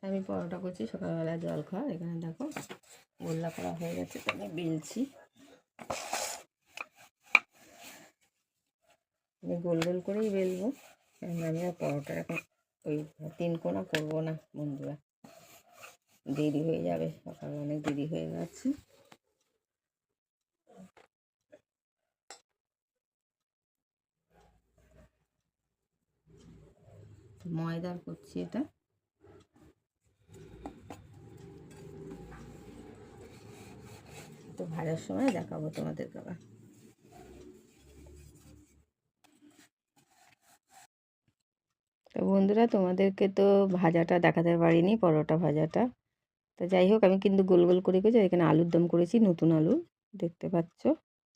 আমি পরোটা করছি সকালবেলা জল খাওয়া। এখানে দেখো গোল্লা করা হয়ে গেছে, তো আমি বেলছি। আমি গোল গোল করেই বেলবো, কারণ আমি আর পরোটা এখন ওই 3 কোনা করবো না বন্ধুরা, দেরি হয়ে যাবে, সকালে অনেক দেরি হয়ে যাচ্ছে। ময়দার করছি এটা। তো ভাজার সময় দেখাবো তোমাদেরকে আবার। তো বন্ধুরা, তোমাদেরকে তো ভাজাটা দেখাতে পারিনি, পরোটা ভাজাটা। তো যাই হোক, আমি কিন্তু গোল গোল করে করেছি। এখানে আলুর দম করেছি, নতুন আলু, দেখতে পাচ্ছ।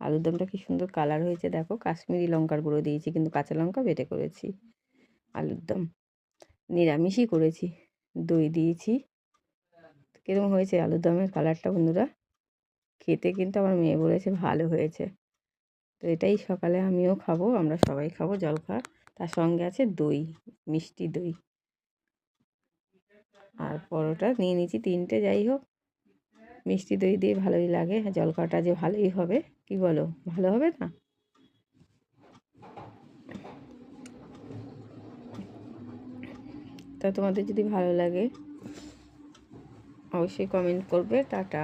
আলুর দমটা কি সুন্দর কালার হয়েছে দেখো। কাশ্মীরি লঙ্কার গুঁড়ো দিয়েছি, কিন্তু কাঁচা লঙ্কা বেটে করেছি। আলুর দম নিরামিষই করেছি, দই দিয়েছি। কীরকম হয়েছে আলুর দমের কালারটা বন্ধুরা? খেতে কিন্তু আমার মেয়ে বলেছে ভালো হয়েছে। তো এটাই সকালে আমিও খাবো, আমরা সবাই খাবো জলখাবার। তার সঙ্গে আছে দই, মিষ্টি দই। আর পরোটা নিয়ে নিয়েছি 3টে। যাই হোক, মিষ্টি দই দিয়ে ভালোই লাগে। জলখাবারটা যে ভালোই হবে, কি বলো, ভালো হবে না? তা তোমাদের যদি ভালো লাগে অবশ্যই কমেন্ট করবে। টাটা।